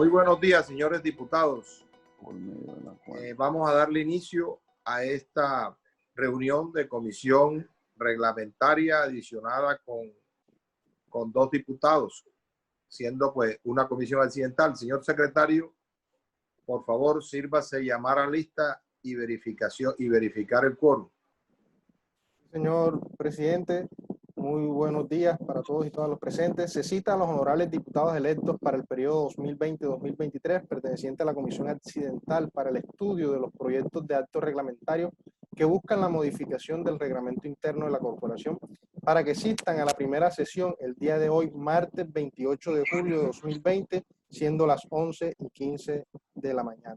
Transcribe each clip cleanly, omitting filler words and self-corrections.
Muy buenos días, señores diputados. Vamos a darle inicio a esta reunión de comisión reglamentaria adicionada con 2 diputados, siendo pues una comisión accidental. Señor secretario, por favor, sírvase llamar a lista y verificar el quórum. Señor presidente, muy buenos días para todos y todas los presentes. Se cita a los honorables diputados electos para el periodo 2020-2023, perteneciente a la Comisión Accidental para el estudio de los proyectos de actos reglamentarios que buscan la modificación del reglamento interno de la corporación, para que asistan a la primera sesión el día de hoy, martes 28 de julio de 2020, siendo las 11:15 de la mañana.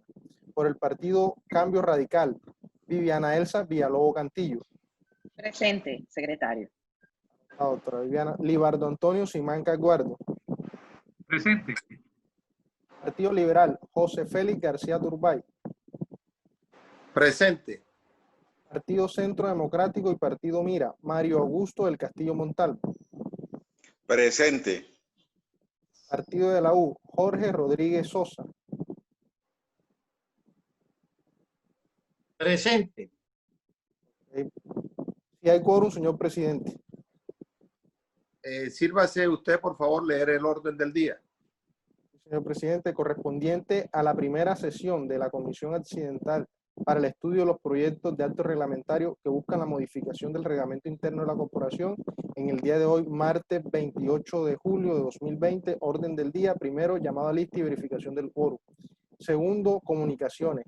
Por el partido Cambio Radical, Viviana Elsa Villalobos Cantillo. Presente, secretario. La doctora Viviana. Libardo Antonio Simanca Guardo. Presente. Partido Liberal, José Félix García Turbay. Presente. Partido Centro Democrático y Partido Mira, Mario Augusto del Castillo Montalvo. Presente. Partido de la U, Jorge Rodríguez Sosa. Presente. Si hay quórum, señor presidente. Sírvase usted, por favor, leer el orden del día. Señor presidente, correspondiente a la primera sesión de la Comisión Accidental para el estudio de los proyectos de actos reglamentarios que buscan la modificación del reglamento interno de la corporación, en el día de hoy, martes 28 de julio de 2020, orden del día, primero, llamada a lista y verificación del quórum. Segundo, comunicaciones.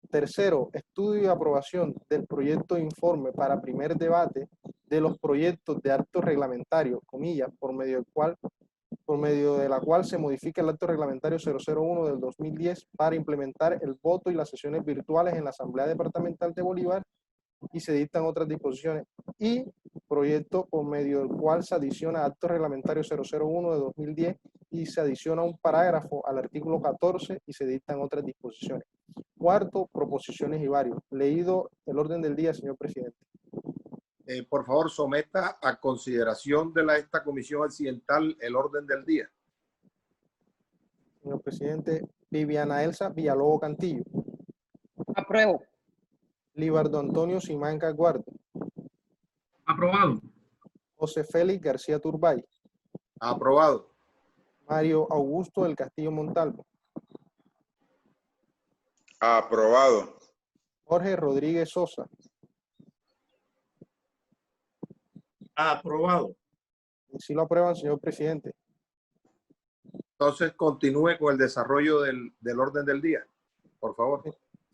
Tercero, estudio y aprobación del proyecto de informe para primer debate de los proyectos de actos reglamentarios, comillas, por medio de la cual se modifica el acto reglamentario 001 del 2010 para implementar el voto y las sesiones virtuales en la Asamblea Departamental de Bolívar y se dictan otras disposiciones. Y proyecto por medio del cual se adiciona acto reglamentario 001 de 2010 y se adiciona un parágrafo al artículo 14 y se dictan otras disposiciones. Cuarto, proposiciones y varios. Leído el orden del día, señor presidente. Por favor, someta a consideración de esta comisión accidental el orden del día. Señor presidente, Viviana Elsa Villalobos Cantillo. Apruebo. Libardo Antonio Simanca Guardo. Aprobado. José Félix García Turbay. Aprobado. Mario Augusto del Castillo Montalvo. Aprobado. Jorge Rodríguez Sosa. Aprobado. Si lo aprueban, señor presidente. Entonces, continúe con el desarrollo del orden del día, por favor.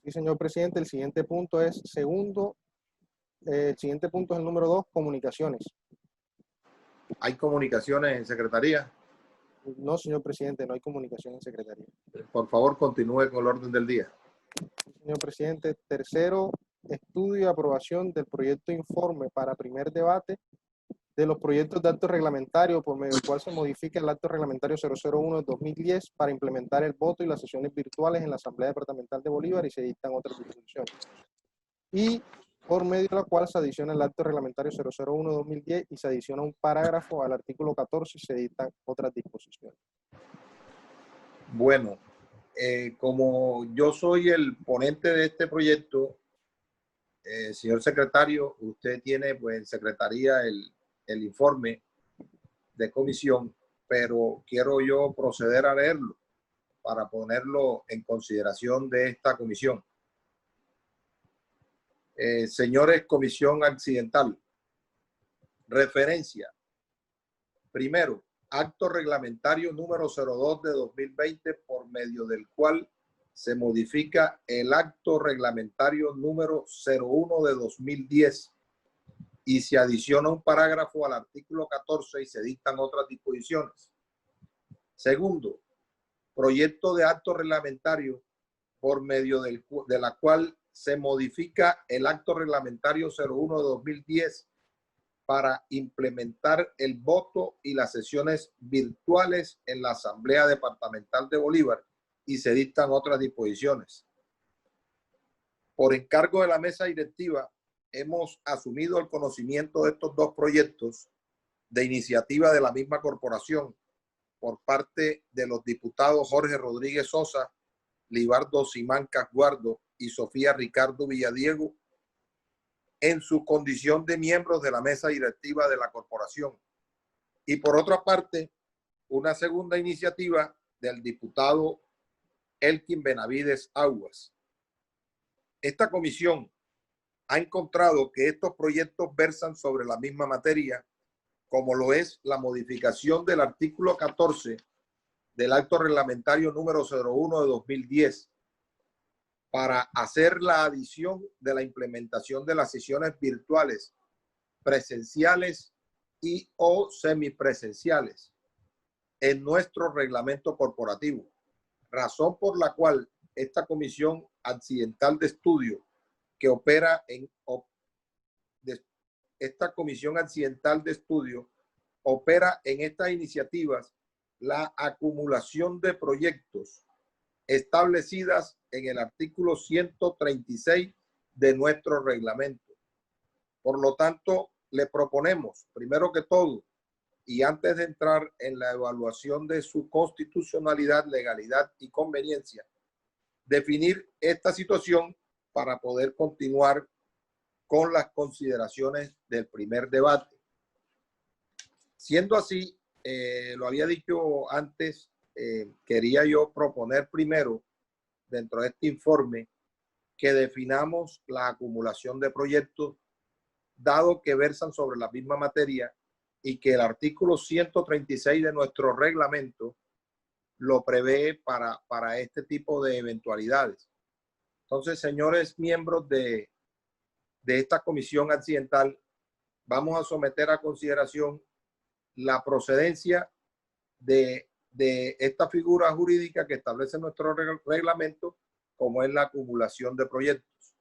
Sí, señor presidente. El siguiente punto es el siguiente punto es el número 2, comunicaciones. ¿Hay comunicaciones en secretaría? No, señor presidente, no hay comunicación en secretaría. Por favor, continúe con el orden del día. Sí, señor presidente. Tercero, estudio y aprobación del proyecto de informe para primer debate de los proyectos de actos reglamentarios por medio del cual se modifica el acto reglamentario 001 de 2010 para implementar el voto y las sesiones virtuales en la Asamblea Departamental de Bolívar y se dictan otras disposiciones. Y por medio de la cual se adiciona el acto reglamentario 001 de 2010 y se adiciona un parágrafo al artículo 14 y se dictan otras disposiciones. Bueno, como yo soy el ponente de este proyecto, señor secretario, usted tiene pues en secretaría el informe de comisión, pero quiero yo proceder a leerlo para ponerlo en consideración de esta comisión. Señores, comisión accidental. Referencia. Primero, acto reglamentario número 02 de 2020 por medio del cual se modifica el acto reglamentario número 01 de 2010 y se adiciona un parágrafo al artículo 14 y se dictan otras disposiciones. Segundo, proyecto de acto reglamentario por medio de la cual se modifica el acto reglamentario 01 de 2010 para implementar el voto y las sesiones virtuales en la Asamblea Departamental de Bolívar y se dictan otras disposiciones. Por encargo de la mesa directiva, hemos asumido el conocimiento de estos 2 proyectos de iniciativa de la misma corporación por parte de los diputados Jorge Rodríguez Sosa, Libardo Simancas Guardo y Sofía Ricardo Villadiego en su condición de miembros de la mesa directiva de la corporación. Y por otra parte, una segunda iniciativa del diputado Elkin Benavides Aguas. Esta comisión ha encontrado que estos proyectos versan sobre la misma materia, como lo es la modificación del artículo 14 del acto reglamentario número 01 de 2010 para hacer la adición de la implementación de las sesiones virtuales, presenciales y o semipresenciales en nuestro reglamento corporativo, razón por la cual esta comisión accidental de estudio que opera en estas iniciativas la acumulación de proyectos establecidas en el artículo 136 de nuestro reglamento. Por lo tanto, le proponemos, primero que todo, y antes de entrar en la evaluación de su constitucionalidad, legalidad y conveniencia, definir esta situación para poder continuar con las consideraciones del primer debate. Siendo así, lo había dicho antes, quería yo proponer primero, dentro de este informe, que definamos la acumulación de proyectos, dado que versan sobre la misma materia y que el artículo 136 de nuestro reglamento lo prevé para este tipo de eventualidades. Entonces, señores miembros de esta comisión accidental, vamos a someter a consideración la procedencia de esta figura jurídica que establece nuestro reglamento, como es la acumulación de proyectos.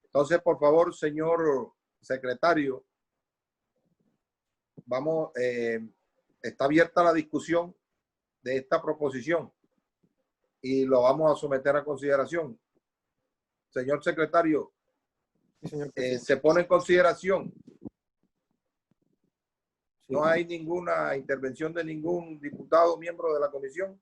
Entonces, por favor, señor secretario, vamos, está abierta la discusión de esta proposición y lo vamos a someter a consideración. Señor secretario, Sí, señor se pone en consideración. Sí. No hay ninguna intervención de ningún diputado miembro de la comisión.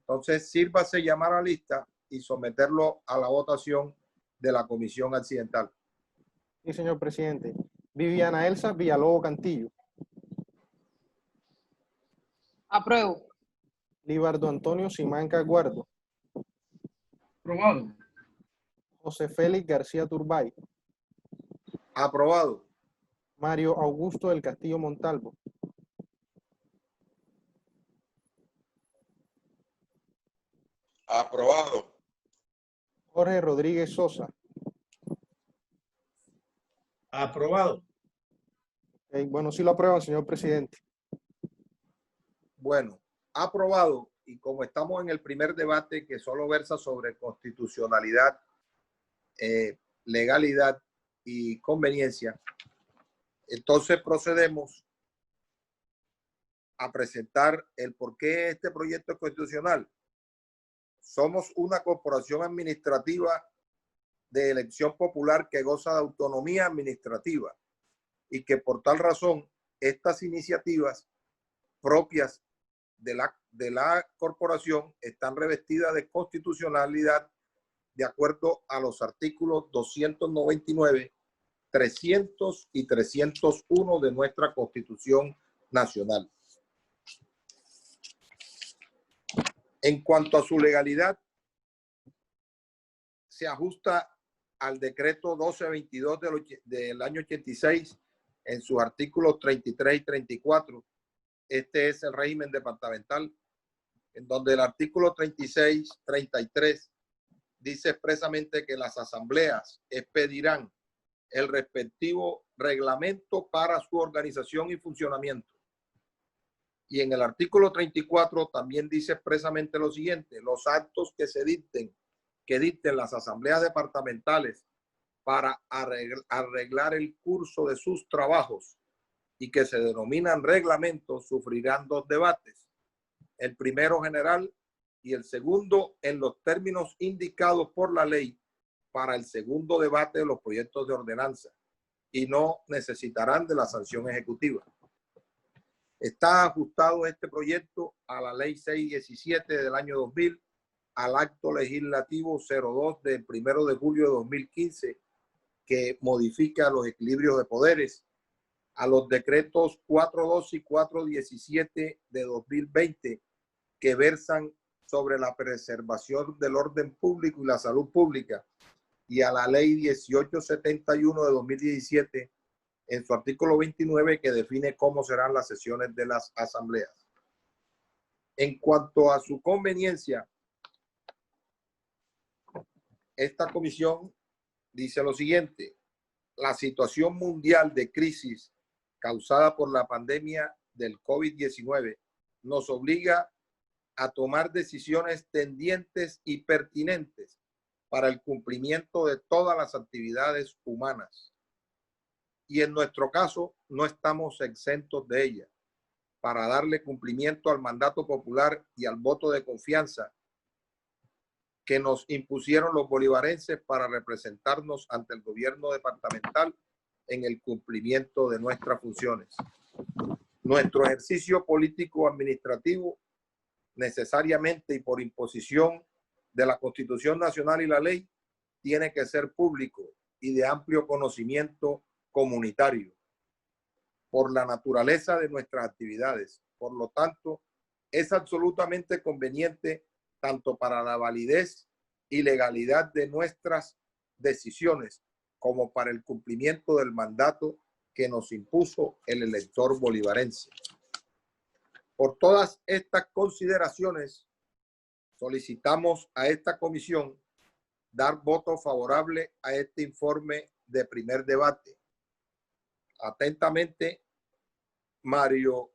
Entonces, sírvase llamar a lista y someterlo a la votación de la comisión accidental. Sí, señor presidente. Viviana Elsa Villalobos Cantillo. Apruebo. Libardo Antonio Simancas Guardo. Aprobado. José Félix García Turbay. Aprobado. Mario Augusto del Castillo Montalvo. Aprobado. Jorge Rodríguez Sosa. Aprobado. Bueno, sí lo aprueban, señor presidente. Bueno, aprobado. Y como estamos en el primer debate que solo versa sobre constitucionalidad, legalidad y conveniencia, entonces procedemos a presentar el por qué este proyecto es constitucional. Somos una corporación administrativa de elección popular que goza de autonomía administrativa y que por tal razón estas iniciativas propias de la corporación están revestidas de constitucionalidad de acuerdo a los artículos 299, 300 y 301 de nuestra Constitución Nacional. En cuanto a su legalidad, se ajusta al decreto 1222 del año 86 en sus artículos 33 y 34. Este es el régimen departamental, en donde el artículo 36, 33 dice expresamente que las asambleas expedirán el respectivo reglamento para su organización y funcionamiento. Y en el artículo 34 también dice expresamente lo siguiente: los actos que dicten las asambleas departamentales para arreglar el curso de sus trabajos y que se denominan reglamentos sufrirán dos debates, el primero general y el segundo en los términos indicados por la ley para el segundo debate de los proyectos de ordenanza y no necesitarán de la sanción ejecutiva. Está ajustado este proyecto a la Ley 617 del año 2000, al Acto Legislativo 02 del 1 de julio de 2015, que modifica los equilibrios de poderes, a los decretos 412 y 417 de 2020, que versan sobre la preservación del orden público y la salud pública, y a la Ley 1871 de 2017, en su artículo 29, que define cómo serán las sesiones de las asambleas. En cuanto a su conveniencia, esta comisión dice lo siguiente: la situación mundial de crisis causada por la pandemia del COVID-19 nos obliga a tomar decisiones tendientes y pertinentes para el cumplimiento de todas las actividades humanas. Y en nuestro caso no estamos exentos de ella. Para darle cumplimiento al mandato popular y al voto de confianza que nos impusieron los bolivarenses para representarnos ante el gobierno departamental en el cumplimiento de nuestras funciones. Nuestro ejercicio político administrativo, necesariamente y por imposición de la Constitución Nacional y la ley, tiene que ser público y de amplio conocimiento comunitario por la naturaleza de nuestras actividades. Por lo tanto, es absolutamente conveniente tanto para la validez y legalidad de nuestras decisiones como para el cumplimiento del mandato que nos impuso el elector bolivarense. Por todas estas consideraciones, solicitamos a esta comisión dar voto favorable a este informe de primer debate. Atentamente, Mario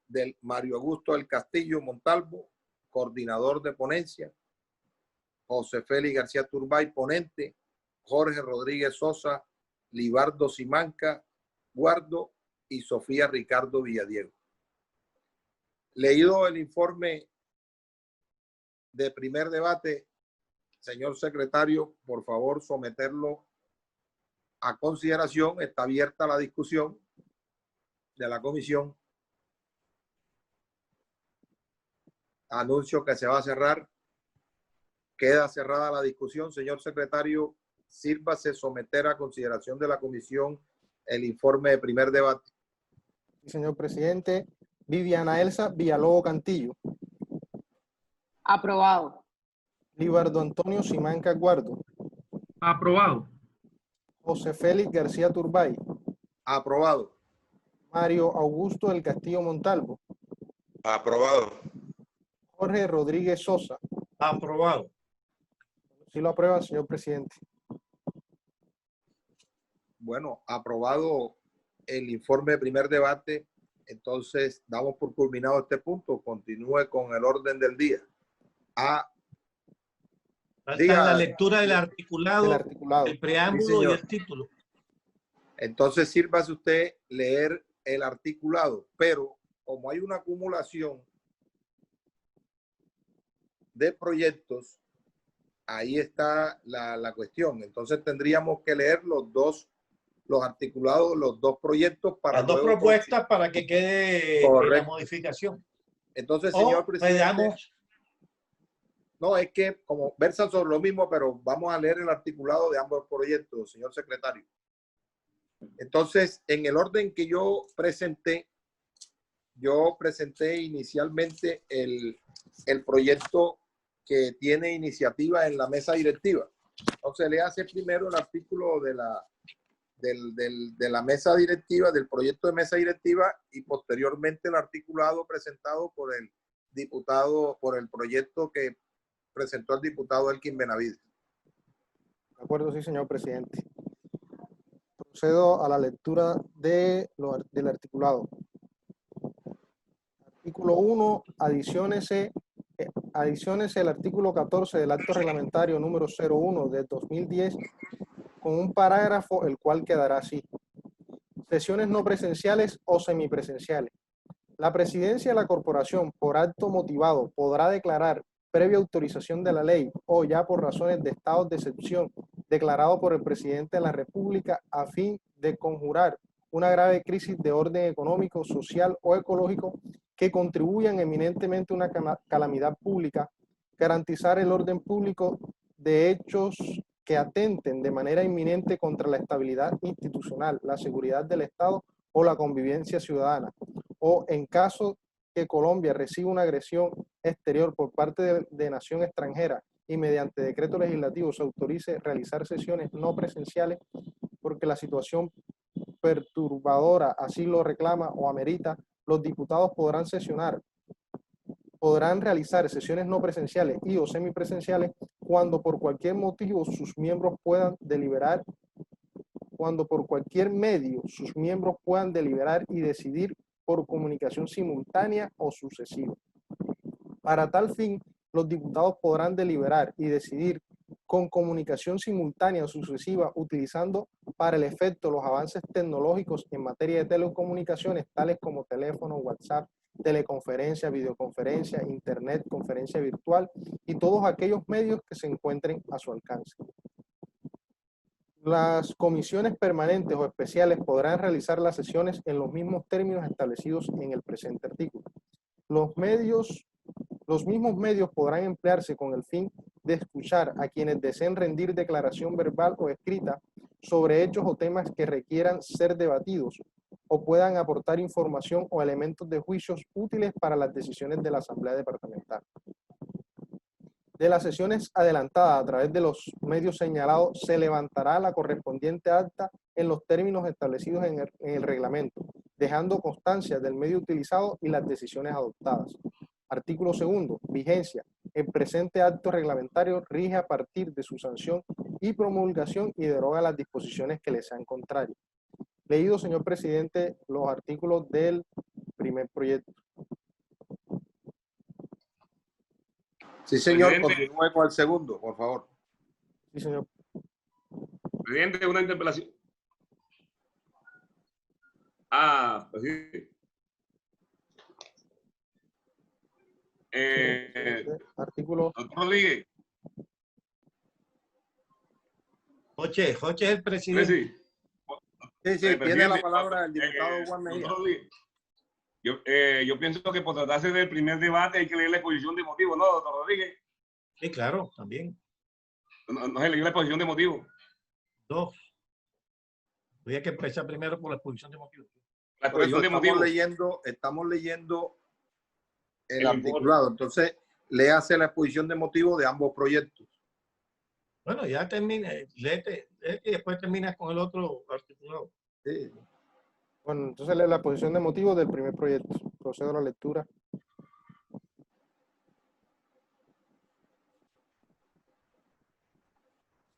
Augusto del Castillo Montalvo, coordinador de ponencia; José Félix García Turbay, ponente; Jorge Rodríguez Sosa, Libardo Simanca Guardo y Sofía Ricardo Villadiego. Leído el informe de primer debate, señor secretario, por favor someterlo a consideración. Está abierta la discusión de la comisión. Anuncio que se va a cerrar. Queda cerrada la discusión. Señor secretario, sírvase someter a consideración de la comisión el informe de primer debate. Señor presidente. Viviana Elsa Villalobos Cantillo. Aprobado. Libardo Antonio Simanca Guardo. Aprobado. José Félix García Turbay. Aprobado. Mario Augusto del Castillo Montalvo. Aprobado. Jorge Rodríguez Sosa. Aprobado. ¿Sí lo aprueba, señor presidente? Bueno, aprobado el informe de primer debate. Entonces, damos por culminado este punto. Continúe con el orden del día. Falta la lectura del articulado, el preámbulo Sí, y el título. Entonces, sírvase usted leer el articulado, pero como hay una acumulación de proyectos, ahí está la cuestión. Entonces, tendríamos que leer los articulados, los dos proyectos para las dos luego propuestas para que quede la modificación. Entonces, señor presidente, no, es que como versan sobre lo mismo, pero vamos a leer el articulado de ambos proyectos, señor secretario. Entonces, en el orden que yo presenté inicialmente el proyecto que tiene iniciativa en la mesa directiva. Entonces, le hace primero el artículo de la mesa directiva, del proyecto de mesa directiva, y posteriormente el articulado presentado por el proyecto que presentó el diputado Elkin Benavides. De acuerdo, sí, señor presidente. Procedo a la lectura del articulado. Artículo 1, adiciónese el artículo 14 del acto reglamentario número 01 de 2010 con un parágrafo el cual quedará así: sesiones no presenciales o semipresenciales. La presidencia de la corporación, por acto motivado, podrá declarar, previa autorización de la ley o ya por razones de estado de excepción declarado por el presidente de la República, a fin de conjurar una grave crisis de orden económico, social o ecológico, que contribuyan eminentemente a una calamidad pública, garantizar el orden público de hechos que atenten de manera inminente contra la estabilidad institucional, la seguridad del Estado o la convivencia ciudadana, o en caso que Colombia reciba una agresión exterior por parte de nación extranjera y mediante decreto legislativo se autorice realizar sesiones no presenciales porque la situación perturbadora así lo reclama o amerita, los diputados podrán realizar sesiones no presenciales y o semipresenciales cuando por cualquier motivo sus miembros puedan deliberar, cuando por cualquier medio sus miembros puedan deliberar y decidir por comunicación simultánea o sucesiva. Para tal fin, los diputados podrán deliberar y decidir con comunicación simultánea o sucesiva utilizando para el efecto los avances tecnológicos en materia de telecomunicaciones tales como teléfono, WhatsApp, teleconferencia, videoconferencia, internet, conferencia virtual y todos aquellos medios que se encuentren a su alcance. Las comisiones permanentes o especiales podrán realizar las sesiones en los mismos términos establecidos en el presente artículo. Los mismos medios podrán emplearse con el fin de escuchar a quienes deseen rendir declaración verbal o escrita sobre hechos o temas que requieran ser debatidos o puedan aportar información o elementos de juicios útiles para las decisiones de la Asamblea Departamental. De las sesiones adelantadas a través de los medios señalados se levantará la correspondiente acta en los términos establecidos en el reglamento, dejando constancia del medio utilizado y las decisiones adoptadas. Artículo 2. Vigencia. El presente acto reglamentario rige a partir de su sanción y promulgación y deroga las disposiciones que le sean contrarias. Leído, señor presidente, los artículos del primer proyecto. Sí, señor, Presidente. continúe con el segundo, por favor. Sí, señor. Presidente, una interpelación. Presidente. Artículo. Doctor Rodríguez. Joche es el presidente. Sí, tiene la palabra el diputado Juan Mejía. Yo pienso que por tratarse del primer debate hay que leer la exposición de motivos, ¿no, doctor Rodríguez? Sí, claro, también. No se leyó la exposición de motivos. Dos. Había que empezar primero por la exposición de motivos. La exposición de motivos. Estamos leyendo el articulado. Entonces, léase la exposición de motivos de ambos proyectos. Bueno, ya termina, léete y después terminas con el otro articulado. Sí. Bueno, entonces lee la exposición de motivos del primer proyecto. Procedo a la lectura.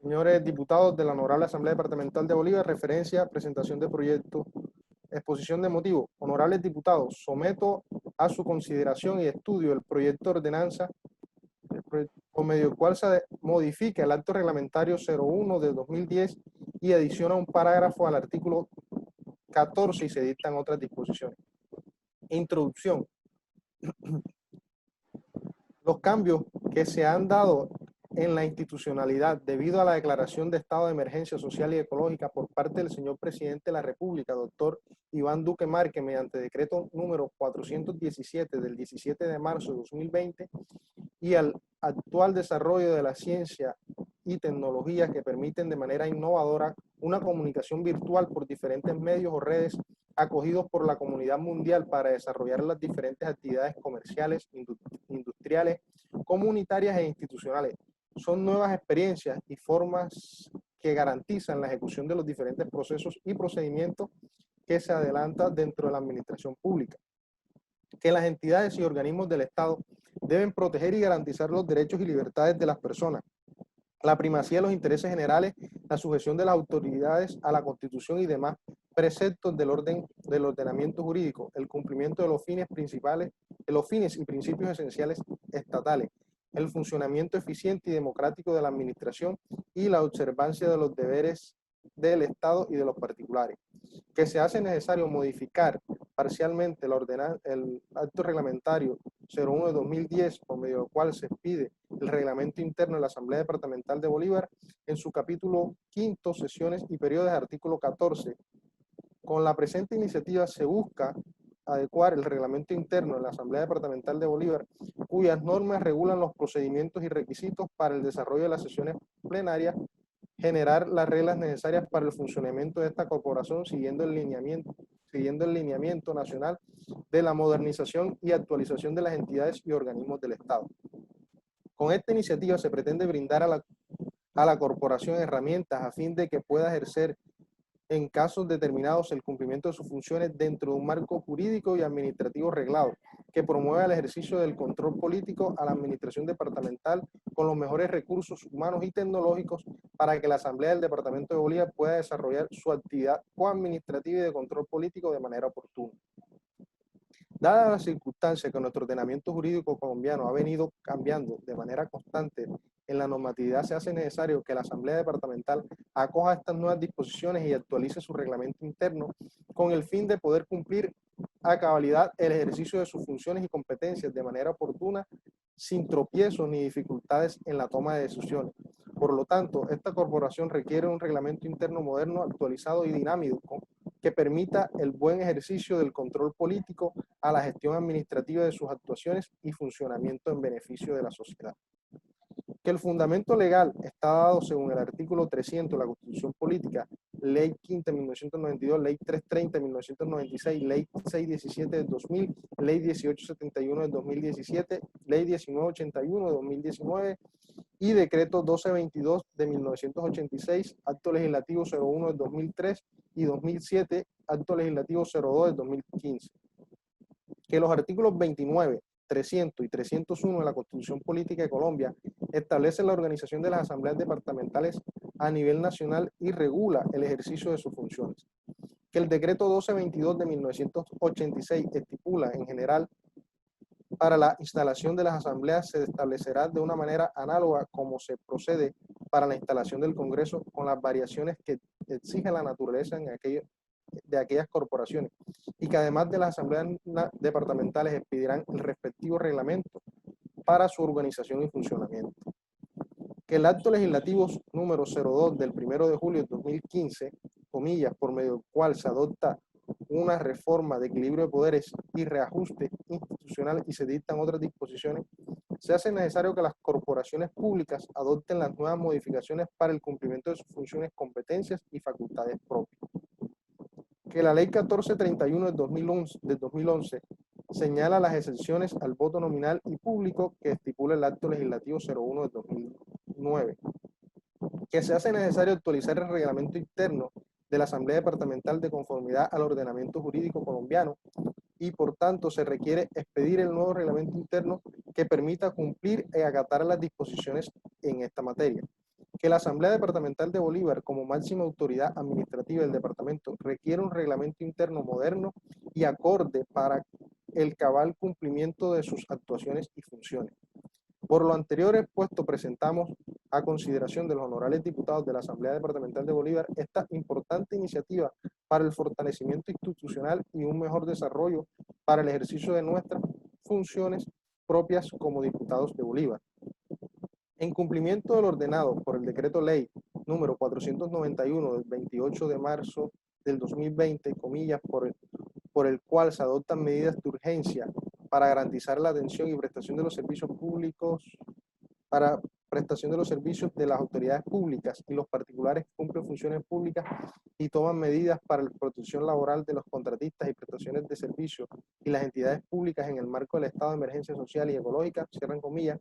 Señores diputados de la Honorable Asamblea Departamental de Bolívar, referencia, presentación de proyecto, exposición de motivos. Honorables diputados, someto a su consideración y estudio el proyecto de ordenanza por medio del cual se modifica el acto reglamentario 01 de 2010 y adiciona un parágrafo al artículo 14 y se dictan otras disposiciones. Introducción. Los cambios que se han dado en la institucionalidad debido a la declaración de estado de emergencia social y ecológica por parte del señor presidente de la República, doctor Iván Duque Márquez, mediante decreto número 417 del 17 de marzo de 2020, y al actual desarrollo de la ciencia y tecnologías que permiten de manera innovadora una comunicación virtual por diferentes medios o redes acogidos por la comunidad mundial para desarrollar las diferentes actividades comerciales, industriales, comunitarias e institucionales. Son nuevas experiencias y formas que garantizan la ejecución de los diferentes procesos y procedimientos que se adelantan dentro de la administración pública, que las entidades y organismos del Estado deben proteger y garantizar los derechos y libertades de las personas, la primacía de los intereses generales, la sujeción de las autoridades a la Constitución y demás preceptos del ordenamiento jurídico, el cumplimiento de los fines principales, de los fines y principios esenciales estatales, el funcionamiento eficiente y democrático de la administración y la observancia de los deberes del Estado y de los particulares. Que se hace necesario modificar parcialmente el acto reglamentario 01 de 2010, por medio del cual se expide el reglamento interno de la Asamblea Departamental de Bolívar en su capítulo 5, sesiones y periodos, artículo 14. Con la presente iniciativa se busca adecuar el reglamento interno de la Asamblea Departamental de Bolívar, cuyas normas regulan los procedimientos y requisitos para el desarrollo de las sesiones plenarias, generar las reglas necesarias para el funcionamiento de esta corporación siguiendo el lineamiento nacional de la modernización y actualización de las entidades y organismos del Estado. Con esta iniciativa se pretende brindar a la corporación herramientas a fin de que pueda ejercer en casos determinados el cumplimiento de sus funciones dentro de un marco jurídico y administrativo reglado, que promueva el ejercicio del control político a la administración departamental con los mejores recursos humanos y tecnológicos para que la Asamblea del Departamento de Bolívar pueda desarrollar su actividad coadministrativa y de control político de manera oportuna. Dada la circunstancia que nuestro ordenamiento jurídico colombiano ha venido cambiando de manera constante en la normatividad, se hace necesario que la Asamblea Departamental acoja estas nuevas disposiciones y actualice su reglamento interno con el fin de poder cumplir a cabalidad el ejercicio de sus funciones y competencias de manera oportuna, sin tropiezos ni dificultades en la toma de decisiones. Por lo tanto, esta corporación requiere un reglamento interno moderno, actualizado y dinámico que permita el buen ejercicio del control político a la gestión administrativa de sus actuaciones y funcionamiento en beneficio de la sociedad. Que el fundamento legal está dado según el artículo 300 de la Constitución Política, Ley 5 de 1992, Ley 330 de 1996, Ley 617 de 2000, Ley 1871 de 2017, Ley 1981 de 2019 y Decreto 1222 de 1986, Acto Legislativo 01 de 2003 y 2007, Acto Legislativo 02 de 2015. Que los artículos 29, 300 y 301 de la Constitución Política de Colombia establecen la organización de las asambleas departamentales a nivel nacional y regula el ejercicio de sus funciones. Que el decreto 1222 de 1986 estipula en general para la instalación de las asambleas se establecerá de una manera análoga como se procede para la instalación del Congreso con las variaciones que exige la naturaleza de aquellas corporaciones y que además de las asambleas departamentales expedirán el respectivo reglamento para su organización y funcionamiento. Que el acto legislativo número 02 del 1 de julio de 2015, comillas, por medio del cual se adopta una reforma de equilibrio de poderes y reajuste institucional y se dictan otras disposiciones, se hace necesario que las corporaciones públicas adopten las nuevas modificaciones para el cumplimiento de sus funciones, competencias y facultades propias. Que la Ley 1431 del 2011 señala las exenciones al voto nominal y público que estipula el Acto Legislativo 01 del 2009. Que se hace necesario actualizar el reglamento interno de la Asamblea Departamental de conformidad al ordenamiento jurídico colombiano y por tanto se requiere expedir el nuevo reglamento interno que permita cumplir y acatar las disposiciones en esta materia. Que la Asamblea Departamental de Bolívar, como máxima autoridad administrativa del departamento, requiere un reglamento interno moderno y acorde para el cabal cumplimiento de sus actuaciones y funciones. Por lo anterior expuesto, presentamos a consideración de los honorables diputados de la Asamblea Departamental de Bolívar esta importante iniciativa para el fortalecimiento institucional y un mejor desarrollo para el ejercicio de nuestras funciones propias como diputados de Bolívar. En cumplimiento del ordenado por el Decreto Ley número 491 del 28 de marzo del 2020, comillas, por el cual se adoptan medidas de urgencia para garantizar la atención y prestación de los servicios públicos, para prestación de los servicios de las autoridades públicas y los particulares que cumplen funciones públicas y toman medidas para la protección laboral de los contratistas y prestaciones de servicios y las entidades públicas en el marco del estado de emergencia social y ecológica, cierran comillas,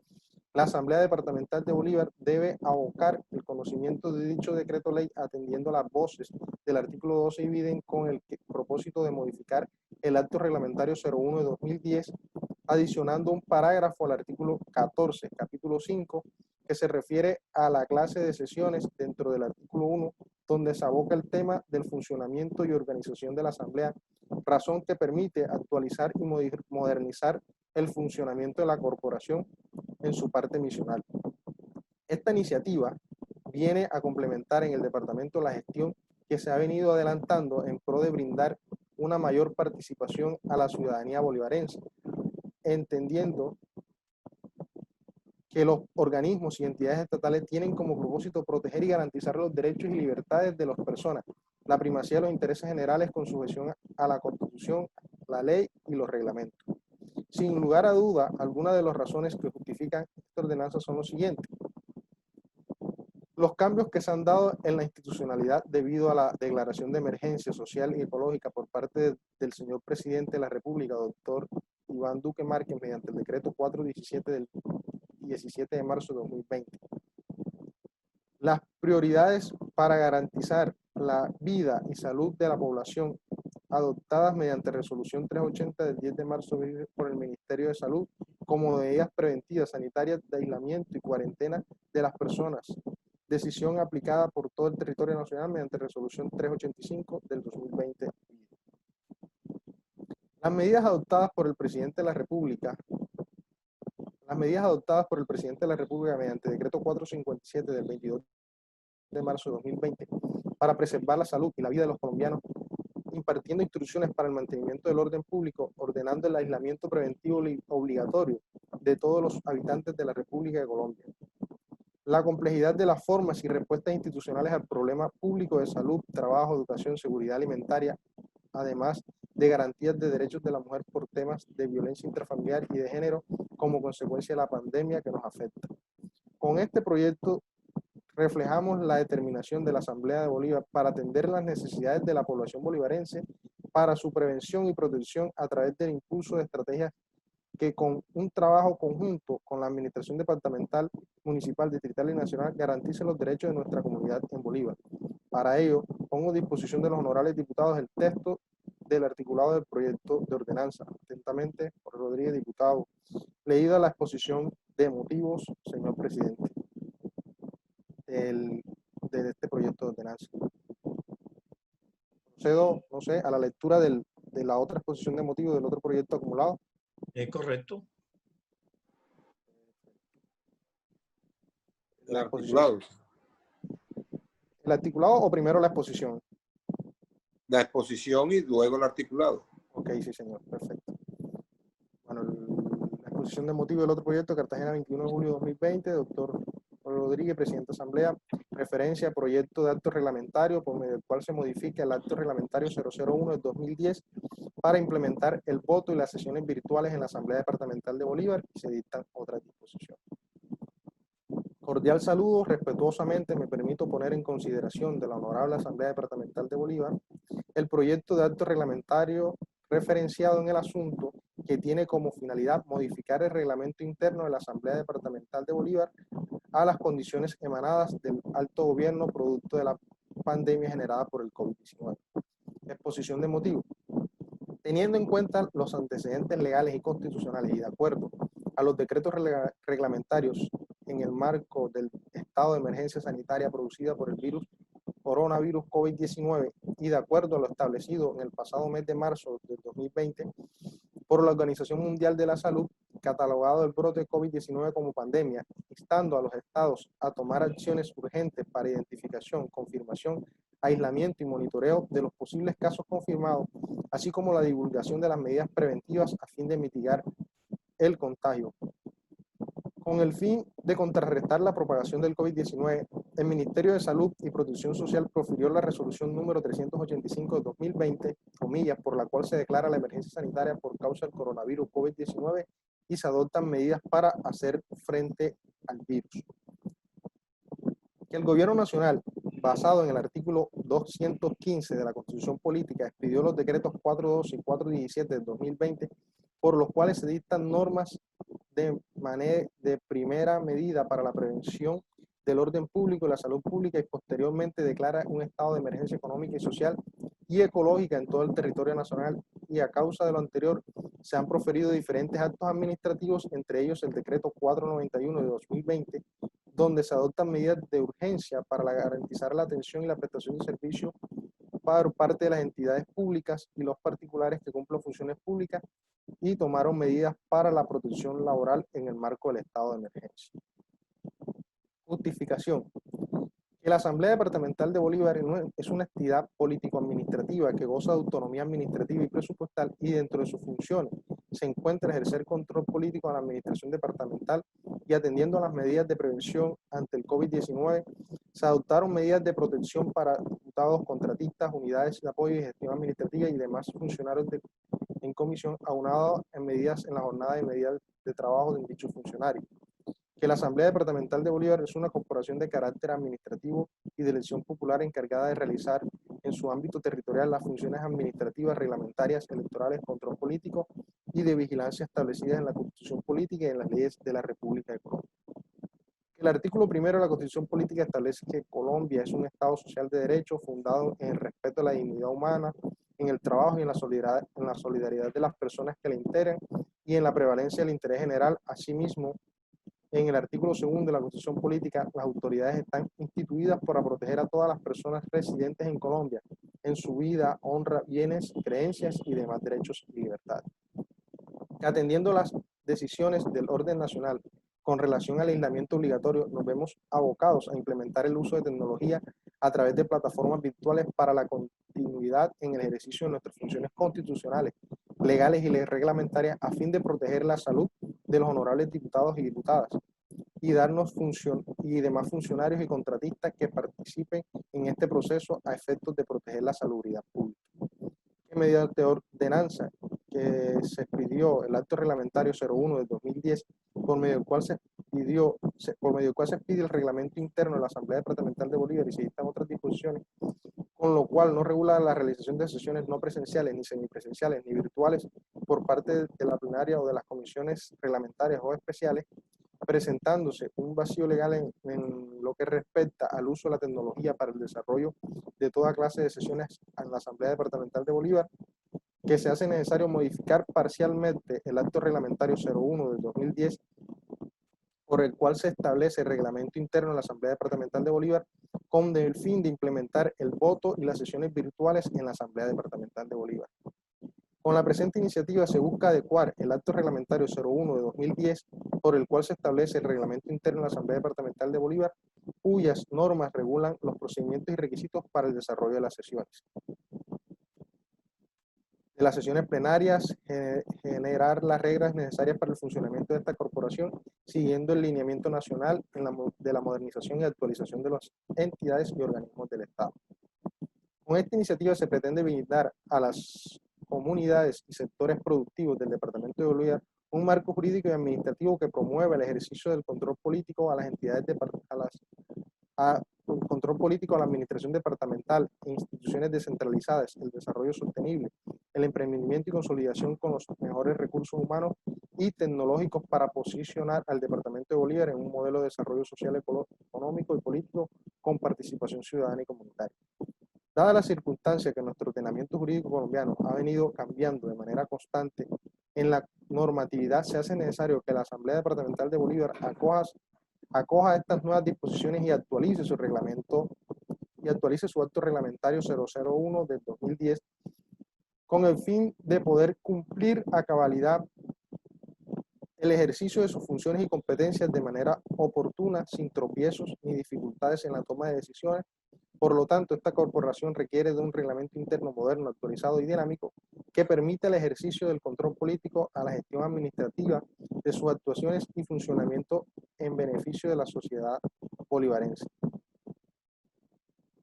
la Asamblea Departamental de Bolívar debe abocar el conocimiento de dicho decreto ley atendiendo las voces del artículo 12 y viden con el propósito de modificar el acto reglamentario 01 de 2010, adicionando un parágrafo al artículo 14, capítulo 5, que se refiere a la clase de sesiones dentro del artículo 1, donde se aboca el tema del funcionamiento y organización de la Asamblea, razón que permite actualizar y modernizar el funcionamiento de la corporación en su parte misional. Esta iniciativa viene a complementar en el departamento la gestión que se ha venido adelantando en pro de brindar una mayor participación a la ciudadanía bolivarense, entendiendo que los organismos y entidades estatales tienen como propósito proteger y garantizar los derechos y libertades de las personas, la primacía de los intereses generales con sujeción a la Constitución la ley y los reglamentos. Sin lugar a duda, algunas de las razones que justifican esta ordenanza son los siguientes. Los cambios que se han dado en la institucionalidad debido a la declaración de emergencia social y ecológica por parte del señor presidente de la República, doctor Iván Duque Márquez, mediante el decreto 417 del 17 de marzo de 2020. Las prioridades para garantizar la vida y salud de la población, adoptadas mediante resolución 380 del 10 de marzo por el Ministerio de Salud, como medidas preventivas sanitarias de aislamiento y cuarentena de las personas, decisión aplicada por todo el territorio nacional mediante resolución 385 del 2020. Las medidas adoptadas por el presidente de la República mediante decreto 457 del 22 de marzo de 2020 para preservar la salud y la vida de los colombianos, impartiendo instrucciones para el mantenimiento del orden público, ordenando el aislamiento preventivo obligatorio de todos los habitantes de la República de Colombia. La complejidad de las formas y respuestas institucionales al problema público de salud, trabajo, educación, seguridad alimentaria, además de garantías de derechos de la mujer por temas de violencia intrafamiliar y de género como consecuencia de la pandemia que nos afecta. Con este proyecto reflejamos la determinación de la Asamblea de Bolívar para atender las necesidades de la población bolivarense para su prevención y protección a través del impulso de estrategias que con un trabajo conjunto con la Administración Departamental, Municipal, Distrital y Nacional garanticen los derechos de nuestra comunidad en Bolívar. Para ello, pongo a disposición de los honorables diputados el texto del articulado del proyecto de ordenanza. Atentamente, Jorge Rodríguez, diputado. Leída la exposición de motivos, señor presidente, de este proyecto de ordenanza. Procedo, no sé, a la lectura de la otra exposición de motivos del otro proyecto acumulado. Es correcto. El articulado. ¿El articulado o primero la exposición? La exposición y luego el articulado. Ok, sí, señor, perfecto. Bueno, la exposición de motivos del otro proyecto, Cartagena, 21 de julio de 2020, doctor Rodríguez, presidente de Asamblea, referencia a proyecto de acto reglamentario por medio del cual se modifica el acto reglamentario 001 del 2010 para implementar el voto y las sesiones virtuales en la Asamblea Departamental de Bolívar y se dictan otras disposiciones. Cordial saludo, respetuosamente me permito poner en consideración de la Honorable Asamblea Departamental de Bolívar el proyecto de acto reglamentario referenciado en el asunto que tiene como finalidad modificar el reglamento interno de la Asamblea Departamental de Bolívar a las condiciones emanadas del alto gobierno producto de la pandemia generada por el COVID-19. Exposición de motivos. Teniendo en cuenta los antecedentes legales y constitucionales y de acuerdo a los decretos reglamentarios en el marco del estado de emergencia sanitaria producida por el coronavirus COVID-19 y de acuerdo a lo establecido en el pasado mes de marzo del 2020 por la Organización Mundial de la Salud, catalogado el brote de COVID-19 como pandemia, instando a los estados a tomar acciones urgentes para identificación, confirmación, aislamiento y monitoreo de los posibles casos confirmados, así como la divulgación de las medidas preventivas a fin de mitigar el contagio. Con el fin de contrarrestar la propagación del COVID-19, el Ministerio de Salud y Protección Social profirió la resolución número 385 de 2020, comillas, por la cual se declara la emergencia sanitaria por causa del coronavirus COVID-19 y se adoptan medidas para hacer frente al virus. Que el Gobierno Nacional, basado en el artículo 215 de la Constitución Política, expidió los decretos 412 y 417 del 2020, por los cuales se dictan normas de primera medida para la prevención del orden público y la salud pública y posteriormente declara un estado de emergencia económica y social y ecológica en todo el territorio nacional y a causa de lo anterior se han proferido diferentes actos administrativos, entre ellos el decreto 491 de 2020, donde se adoptan medidas de urgencia para garantizar la atención y la prestación de servicios por parte de las entidades públicas y los particulares que cumplen funciones públicas y tomaron medidas para la protección laboral en el marco del estado de emergencia. Justificación. Que la Asamblea Departamental de Bolívar es una entidad político-administrativa que goza de autonomía administrativa y presupuestal y dentro de sus funciones se encuentra ejercer control político a la administración departamental y atendiendo a las medidas de prevención ante el COVID-19, se adoptaron medidas de protección para diputados, contratistas, unidades de apoyo y gestión administrativa y demás funcionarios en comisión, aunado en medidas en la jornada de medidas de trabajo de dicho funcionario. Que la Asamblea Departamental de Bolívar es una corporación de carácter administrativo y de elección popular encargada de realizar en su ámbito territorial las funciones administrativas, reglamentarias, electorales, control político y de vigilancia establecidas en la Constitución Política y en las leyes de la República de Colombia. El artículo 1 de la Constitución Política establece que Colombia es un Estado social de derecho fundado en el respeto a la dignidad humana, en el trabajo y en la solidaridad de las personas que la integran y en la prevalencia del interés general. Asimismo, en el artículo 2 de la Constitución Política, las autoridades están instituidas para proteger a todas las personas residentes en Colombia en su vida, honra, bienes, creencias y demás derechos y libertades. Atendiendo las decisiones del orden nacional con relación al aislamiento obligatorio, nos vemos abocados a implementar el uso de tecnología a través de plataformas virtuales para la continuidad en el ejercicio de nuestras funciones constitucionales, legales y reglamentarias a fin de proteger la salud de los honorables diputados y diputadas y y demás funcionarios y contratistas que participen en este proceso a efectos de proteger la salubridad pública. Mediante ordenanza que se expidió el acto reglamentario 01 del 2010, por medio del cual se expide el reglamento interno de la Asamblea Departamental de Bolívar y se dictan otras disposiciones, con lo cual no regula la realización de sesiones no presenciales, ni semipresenciales, ni virtuales por parte de la plenaria o de las comisiones reglamentarias o especiales, presentándose un vacío legal en lo que respecta al uso de la tecnología para el desarrollo de toda clase de sesiones en la Asamblea Departamental de Bolívar, que se hace necesario modificar parcialmente el acto reglamentario 01 del 2010, por el cual se establece el reglamento interno de la Asamblea Departamental de Bolívar, con el fin de implementar el voto y las sesiones virtuales en la Asamblea Departamental de Bolívar. Con la presente iniciativa se busca adecuar el acto reglamentario 01 de 2010, por el cual se establece el reglamento interno de la Asamblea Departamental de Bolívar, cuyas normas regulan los procedimientos y requisitos para el desarrollo de las sesiones. De las sesiones plenarias, generar las reglas necesarias para el funcionamiento de esta corporación, siguiendo el lineamiento nacional de la modernización y actualización de las entidades y organismos del Estado. Con esta iniciativa se pretende brindar a las comunidades y sectores productivos del Departamento de Bolívar un marco jurídico y administrativo que promueva el ejercicio del control político a las entidades control político a la administración departamental e instituciones descentralizadas, el desarrollo sostenible, el emprendimiento y consolidación con los mejores recursos humanos y tecnológicos para posicionar al Departamento de Bolívar en un modelo de desarrollo social, económico y político con participación ciudadana y comunitaria. Dada la circunstancia que nuestro ordenamiento jurídico colombiano ha venido cambiando de manera constante en la normatividad, se hace necesario que la Asamblea Departamental de Bolívar acoja estas nuevas disposiciones y actualice su reglamento y actualice su acto reglamentario 001 del 2010 con el fin de poder cumplir a cabalidad el ejercicio de sus funciones y competencias de manera oportuna, sin tropiezos ni dificultades en la toma de decisiones. Por lo tanto, esta corporación requiere de un reglamento interno moderno, actualizado y dinámico que permita el ejercicio del control político a la gestión administrativa de sus actuaciones y funcionamiento en beneficio de la sociedad bolivarense.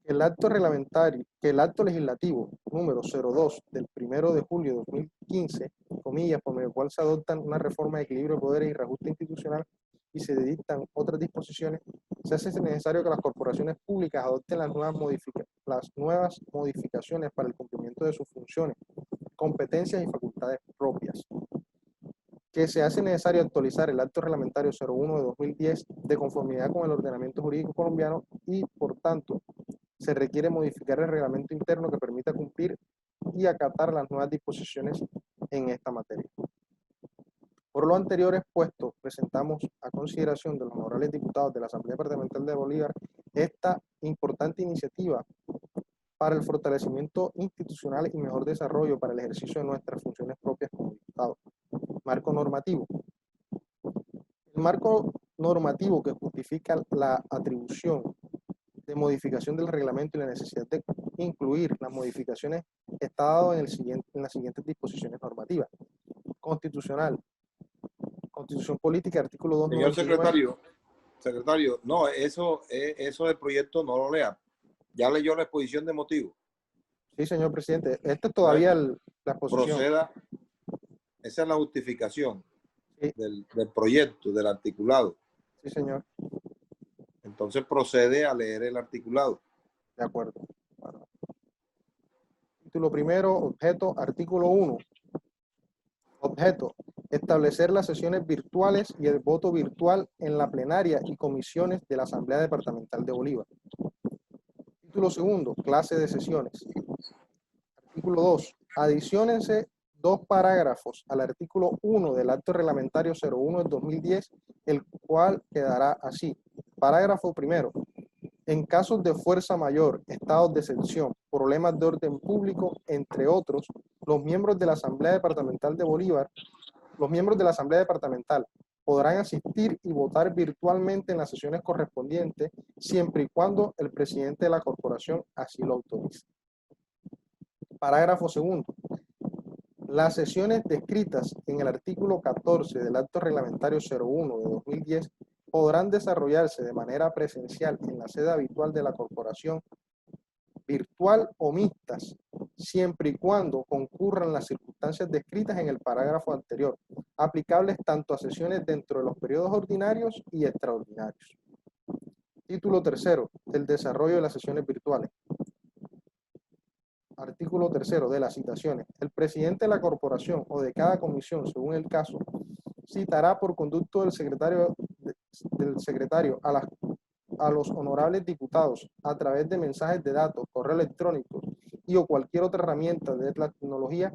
El acto legislativo número 02 del 1 de julio de 2015, comillas, por medio del cual se adoptan una reforma de equilibrio de poderes y reajuste institucional y se dictan otras disposiciones, se hace necesario que las corporaciones públicas adopten las nuevas modificaciones para el cumplimiento de sus funciones, competencias y facultades propias. Que se hace necesario actualizar el acto reglamentario 01 de 2010 de conformidad con el ordenamiento jurídico colombiano y, por tanto, se requiere modificar el reglamento interno que permita cumplir y acatar las nuevas disposiciones en esta materia. Por lo anterior expuesto, presentamos a consideración de los honorables diputados de la Asamblea Departamental de Bolívar esta importante iniciativa para el fortalecimiento institucional y mejor desarrollo para el ejercicio de nuestras funciones propias como diputados. Marco normativo. El marco normativo que justifica la atribución de modificación del reglamento y la necesidad de incluir las modificaciones está dado en las siguientes disposiciones normativas. Constitucional. Constitución política, artículo 2. Señor secretario, no, eso del proyecto no lo lea. Ya leyó la exposición de motivos. Sí, señor presidente. Esta es todavía la exposición. Esa es la justificación Sí. del proyecto, del articulado. Sí, señor. Entonces procede a leer el articulado. De acuerdo. Bueno. Título primero, objeto, artículo 1. Objeto, establecer las sesiones virtuales y el voto virtual en la plenaria y comisiones de la Asamblea Departamental de Bolívar. Título segundo, clase de sesiones. Artículo 2. Adiciónense 2 parágrafos al artículo 1 del Acto Reglamentario 01 del 2010, el cual quedará así. Parágrafo primero. En casos de fuerza mayor, estados de excepción, problemas de orden público, entre otros, los miembros de la Asamblea Departamental de Bolívar, los miembros de la Asamblea Departamental podrán asistir y votar virtualmente en las sesiones correspondientes, siempre y cuando el presidente de la corporación así lo autorice. Parágrafo segundo. Las sesiones descritas en el artículo 14 del Acto Reglamentario 01 de 2010 podrán desarrollarse de manera presencial en la sede habitual de la corporación, virtual o mixtas, siempre y cuando concurran las circunstancias descritas en el parágrafo anterior, aplicables tanto a sesiones dentro de los periodos ordinarios y extraordinarios. Título tercero, del desarrollo de las sesiones virtuales. Artículo tercero de las citaciones. El presidente de la corporación o de cada comisión, según el caso, citará por conducto del secretario a los honorables diputados a través de mensajes de datos, correo electrónico y o cualquier otra herramienta de la tecnología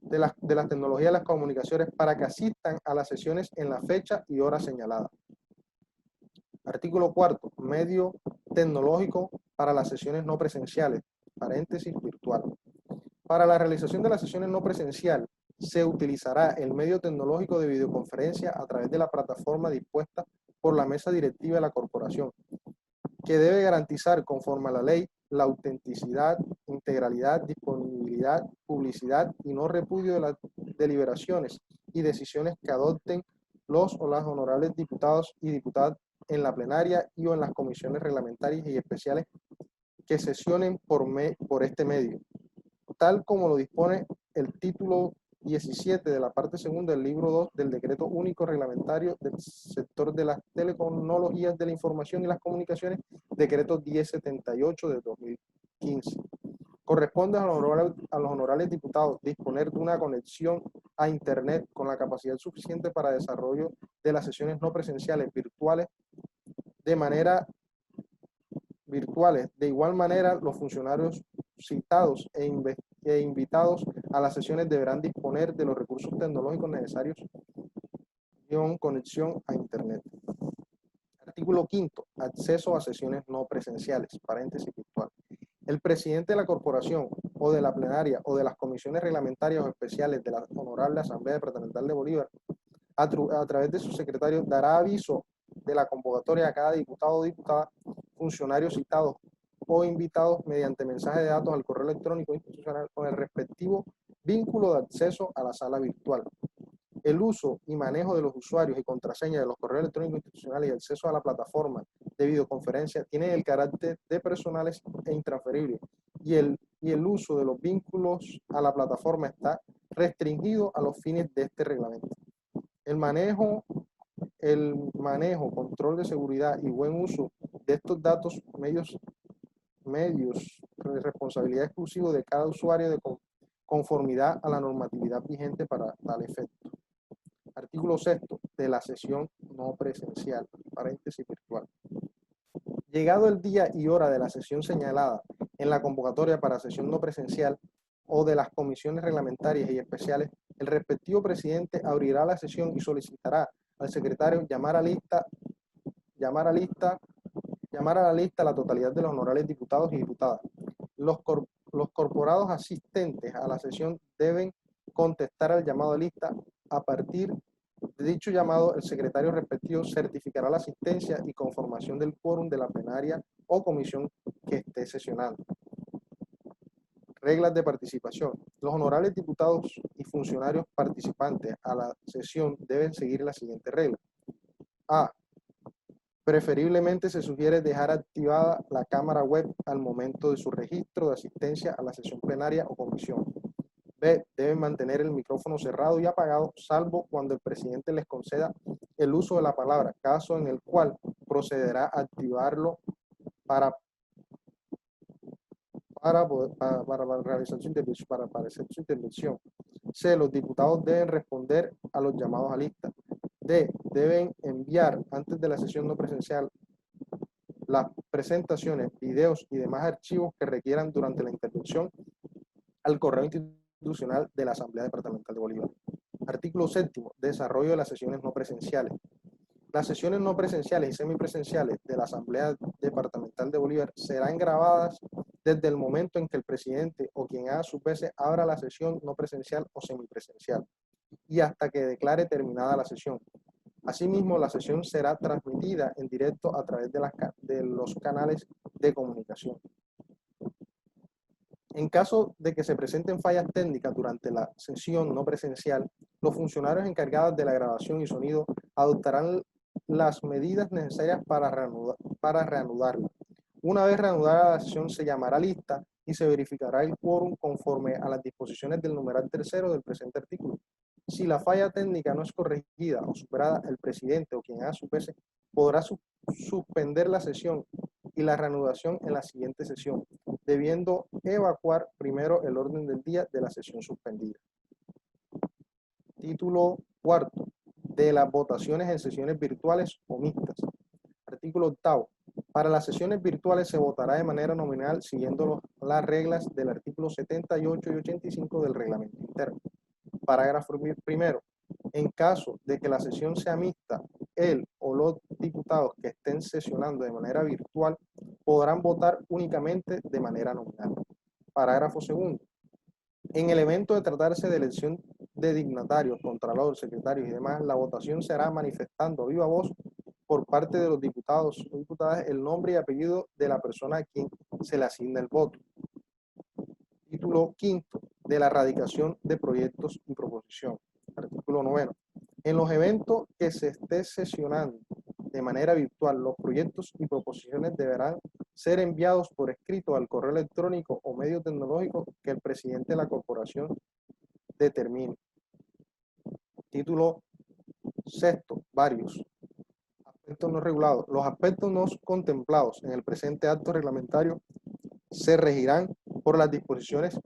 de las tecnologías de las comunicaciones para que asistan a las sesiones en la fecha y hora señalada. Artículo cuarto, medio tecnológico para las sesiones no presenciales, paréntesis virtual. Para la realización de las sesiones no presencial, se utilizará el medio tecnológico de videoconferencia a través de la plataforma dispuesta por la mesa directiva de la corporación, que debe garantizar, conforme a la ley, la autenticidad, integralidad, disponibilidad, publicidad y no repudio de las deliberaciones y decisiones que adopten los o las honorables diputados y diputadas en la plenaria y o en las comisiones reglamentarias y especiales que sesionen por este medio, tal como lo dispone el título 17 de la parte segunda del libro 2 del Decreto Único Reglamentario del Sector de las Tecnologías de la Información y las Comunicaciones, Decreto 1078 de 2015. Corresponde a los honorables diputados disponer de una conexión a Internet con la capacidad suficiente para desarrollo de las sesiones no presenciales virtuales de manera virtuales. De igual manera, los funcionarios citados e invitados a las sesiones deberán disponer de los recursos tecnológicos necesarios con conexión a Internet. Artículo 5. Acceso a sesiones no presenciales, paréntesis virtual. El presidente de la corporación o de la plenaria o de las comisiones reglamentarias o especiales de la Honorable Asamblea Departamental de Bolívar, a través de su secretario, dará aviso de la convocatoria a cada diputado o diputada, funcionarios citados o invitados mediante mensaje de datos al correo electrónico institucional con el respectivo vínculo de acceso a la sala virtual. El uso y manejo de los usuarios y contraseñas de los correos electrónicos institucionales y el acceso a la plataforma de videoconferencia tienen el carácter de personales e intransferibles, y el uso de los vínculos a la plataforma está restringido a los fines de este reglamento. El manejo, control de seguridad y buen uso de estos datos medios de responsabilidad exclusiva de cada usuario de conformidad a la normatividad vigente para tal efecto. Artículo 6 de la sesión no presencial, paréntesis virtual. Llegado el día y hora de la sesión señalada en la convocatoria para sesión no presencial o de las comisiones reglamentarias y especiales, el respectivo presidente abrirá la sesión y solicitará al secretario llamar a la lista a la totalidad de los honorables diputados y diputadas. Los corporados asistentes a la sesión deben contestar al llamado de lista. A partir de dicho llamado, el secretario respectivo certificará la asistencia y conformación del quórum de la plenaria o comisión que esté sesionando. Reglas de participación. Los honorables diputados y funcionarios participantes a la sesión deben seguir la siguiente regla. A. Preferiblemente se sugiere dejar activada la cámara web al momento de su registro de asistencia a la sesión plenaria o comisión. B. Deben mantener el micrófono cerrado y apagado, salvo cuando el presidente les conceda el uso de la palabra, caso en el cual procederá a activarlo para realizar su intervención, para hacer su intervención. C. Los diputados deben responder a los llamados a lista. D. Deben enviar antes de la sesión no presencial las presentaciones, videos y demás archivos que requieran durante la intervención al correo institucional de la Asamblea Departamental de Bolívar. Artículo 7. Desarrollo de las sesiones no presenciales. Las sesiones no presenciales y semipresenciales de la Asamblea Departamental de Bolívar serán grabadas desde el momento en que el presidente o quien haga sus veces abra la sesión no presencial o semipresencial y hasta que declare terminada la sesión. Asimismo, la sesión será transmitida en directo a través de los canales de comunicación. En caso de que se presenten fallas técnicas durante la sesión no presencial, los funcionarios encargados de la grabación y sonido adoptarán las medidas necesarias para reanudarla. Una vez reanudada la sesión, se llamará lista y se verificará el quórum conforme a las disposiciones del numeral 3 del presente artículo. Si la falla técnica no es corregida o superada, el presidente o quien haga su veces podrá suspender la sesión y la reanudación en la siguiente sesión, debiendo evacuar primero el orden del día de la sesión suspendida. Título 4. De las votaciones en sesiones virtuales o mixtas. Artículo 8. Para las sesiones virtuales se votará de manera nominal siguiendo las reglas del artículo 78 y 85 del reglamento interno. Parágrafo primero. En caso de que la sesión sea mixta, el o los diputados que estén sesionando de manera virtual podrán votar únicamente de manera nominal. Parágrafo segundo. En el evento de tratarse de elección de dignatarios, contralor, secretarios y demás, la votación será manifestando a viva voz por parte de los diputados o diputadas el nombre y apellido de la persona a quien se le asigna el voto. Título 5. De la radicación de proyectos y proposición. Artículo 9. En los eventos que se esté sesionando de manera virtual, los proyectos y proposiciones deberán ser enviados por escrito al correo electrónico o medio tecnológico que el presidente de la corporación determine. Título 6. Varios. Aspectos no regulados. Los aspectos no contemplados en el presente acto reglamentario se regirán por las disposiciones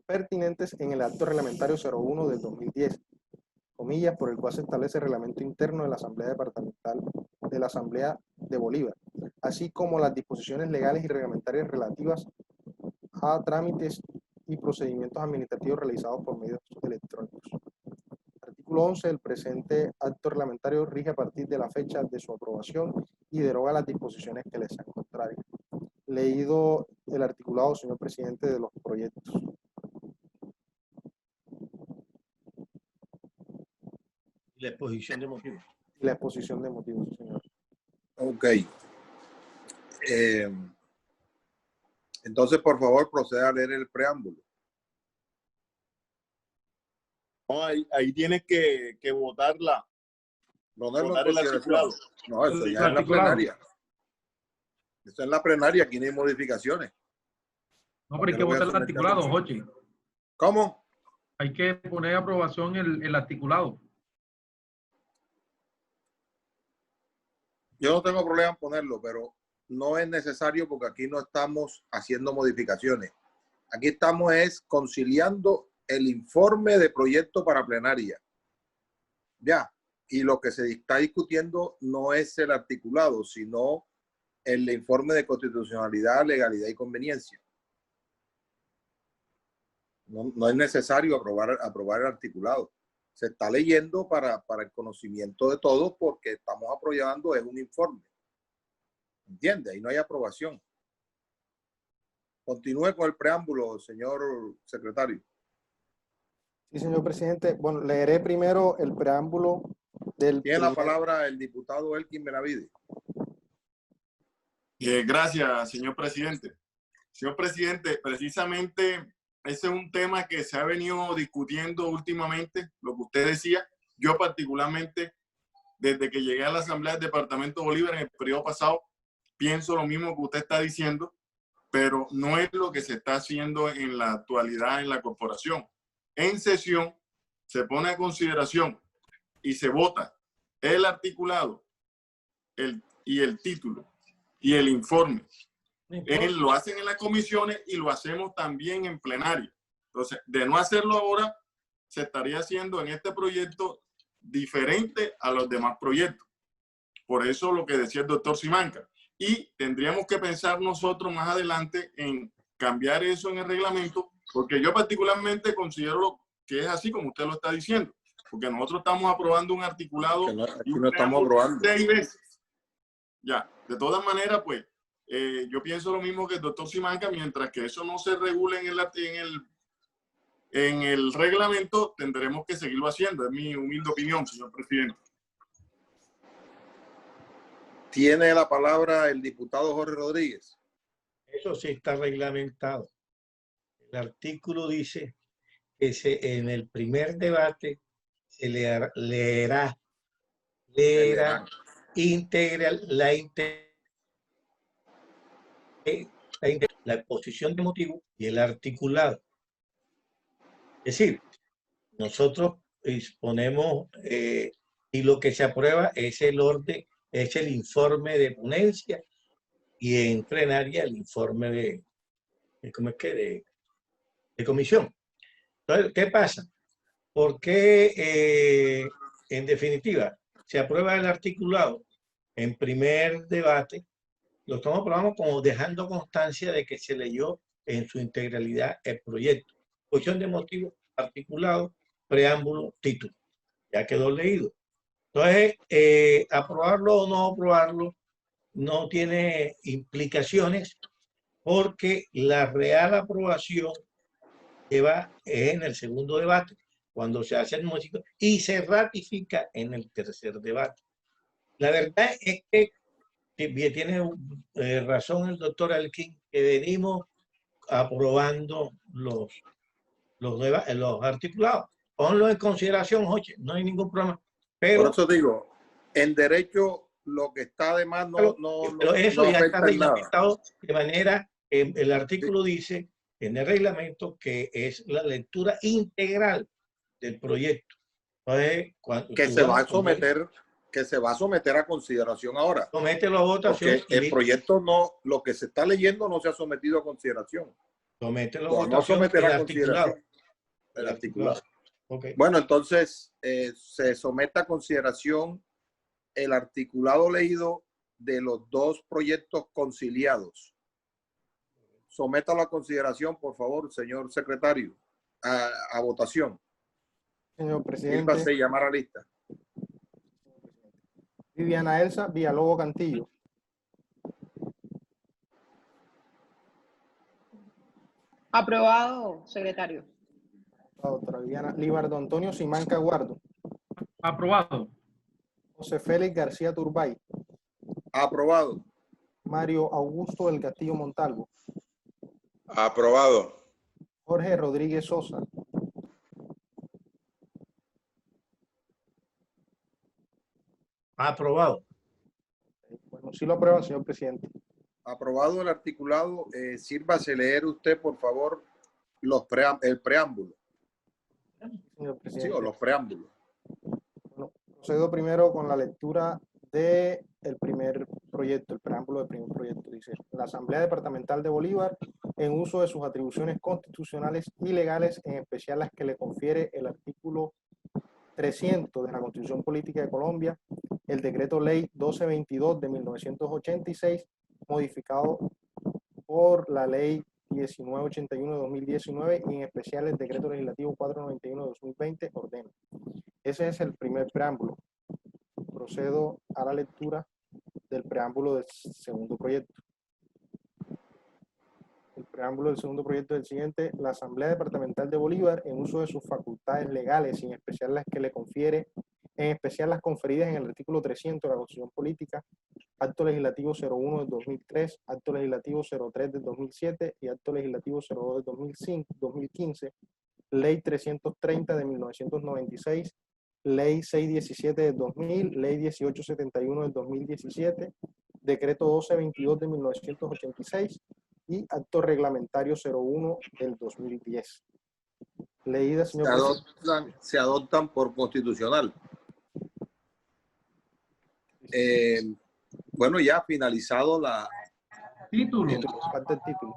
pertinentes en el acto reglamentario 01 del 2010, comillas, por el cual se establece el reglamento interno de la Asamblea Departamental de la Asamblea de Bolívar, así como las disposiciones legales y reglamentarias relativas a trámites y procedimientos administrativos realizados por medios electrónicos. Artículo 11. El presente acto reglamentario rige a partir de la fecha de su aprobación y deroga las disposiciones que le sean contrarias. Leído el articulado, señor presidente, de los proyectos. La exposición de motivos. Y la exposición de motivos, señor. Ok. Entonces, por favor, proceda a leer el preámbulo. No, ahí tienes que votarla. Votar el articulado. No, eso ya El es en la articulado. plenaria. Eso es en la plenaria, aquí no hay modificaciones. No, pero hay que votar el articulado, Jochi. ¿Cómo? Hay que poner a aprobación el articulado. Yo no tengo problema en ponerlo, pero no es necesario porque aquí no estamos haciendo modificaciones. Aquí estamos conciliando el informe de proyecto para plenaria. Ya, y lo que se está discutiendo no es el articulado, sino el informe de constitucionalidad, legalidad y conveniencia. No es necesario aprobar el articulado. Se está leyendo para el conocimiento de todos porque estamos aprobando es un informe. ¿Entiende? Ahí no hay aprobación. Continúe con el preámbulo, señor secretario. Sí, señor presidente. Bueno, leeré primero el preámbulo del... Tiene la palabra el diputado Elkin Benavides. Gracias, señor presidente. Señor presidente, precisamente ese es un tema que se ha venido discutiendo últimamente, lo que usted decía. Yo particularmente, desde que llegué a la Asamblea del Departamento de Bolívar en el periodo pasado, pienso lo mismo que usted está diciendo, pero no es lo que se está haciendo en la actualidad en la corporación. en sesión se pone a consideración y se vota el articulado y el título y el informe. Lo hacen en las comisiones y lo hacemos también en plenario. Entonces, de no hacerlo ahora, se estaría haciendo en este proyecto diferente a los demás proyectos. Por eso lo que decía el doctor Simancas. Y tendríamos que pensar nosotros más adelante en cambiar eso en el reglamento, porque yo particularmente considero que es así como usted lo está diciendo, porque nosotros estamos aprobando un articulado Aquí no estamos aprobando 6 veces. Ya, de todas maneras, pues, yo pienso lo mismo que el doctor Simancas, mientras que eso no se regule en el reglamento, tendremos que seguirlo haciendo. Es mi humilde opinión, señor presidente. tiene la palabra el diputado Jorge Rodríguez. Eso sí está reglamentado. El artículo dice que en el primer debate se leerá integral la exposición de motivos y el articulado. Es decir, nosotros exponemos y lo que se aprueba es el orden, es el informe de ponencia y en plenaria el informe de comisión. Entonces, ¿qué pasa? Porque en definitiva se aprueba el articulado en primer debate, lo estamos aprobando como dejando constancia de que se leyó en su integralidad el proyecto. Exposición de motivos, articulado, preámbulo, título. Ya quedó leído. Entonces, aprobarlo o no aprobarlo no tiene implicaciones porque la real aprobación lleva en el segundo debate, cuando se hace el modificación y se ratifica en el tercer debate. La verdad es que tiene razón el doctor Elkin, que venimos aprobando los articulados. Ponlo en consideración, Joche, no hay ningún problema. Pero, por eso digo, en derecho lo que está de más pero eso ya está reglamentado nada. de manera, el artículo dice en el reglamento que es la lectura integral del proyecto. Entonces, Que se va a someter a consideración ahora. Somételo a votación. Porque el proyecto no, lo que se está leyendo no se ha sometido a consideración. Somételo a No votación. someter El a articulado. consideración. El articulado. Okay. Bueno, entonces se somete a consideración el articulado leído de los dos proyectos conciliados. Sométalo a consideración, por favor, señor secretario, a votación. Señor presidente. Sírvase y llamar a lista. Viviana Elsa Villalobos Cantillo. Aprobado, secretario. La doctora Viviana. Libardo Antonio Simancas Guardo. Aprobado. José Félix García Turbay. Aprobado. Mario Augusto del Castillo Montalvo. Aprobado. Jorge Rodríguez Sosa. Aprobado. Bueno, sí lo aprueban, señor presidente. Aprobado el articulado. Sírvase leer usted, por favor, el preámbulo. Señor presidente. Sí, o los preámbulos. Bueno, procedo primero con la lectura del primer proyecto, el preámbulo del primer proyecto. Dice: la Asamblea Departamental de Bolívar, en uso de sus atribuciones constitucionales y legales, en especial las que le confiere el artículo 300 de la Constitución Política de Colombia, el Decreto Ley 1222 de 1986, modificado por la Ley 1981 de 2019 y en especial el Decreto Legislativo 491 de 2020, ordena. Ese es el primer preámbulo. Procedo a la lectura del preámbulo del segundo proyecto. El preámbulo del segundo proyecto es el siguiente: la Asamblea Departamental de Bolívar, en uso de sus facultades legales y en especial las que le confiere, en especial las conferidas en el artículo 300 de la Constitución Política, Acto Legislativo 01 del 2003, Acto Legislativo 03 del 2007 y Acto Legislativo 02 del 2015, Ley 330 de 1996, Ley 617 del 2000, Ley 1871 del 2017, Decreto 1222 de 1986 y Acto Reglamentario 01 del 2010. Leída, señor presidente. Se adoptan por constitucional. Bueno, ya finalizado la... Título. Falta el título.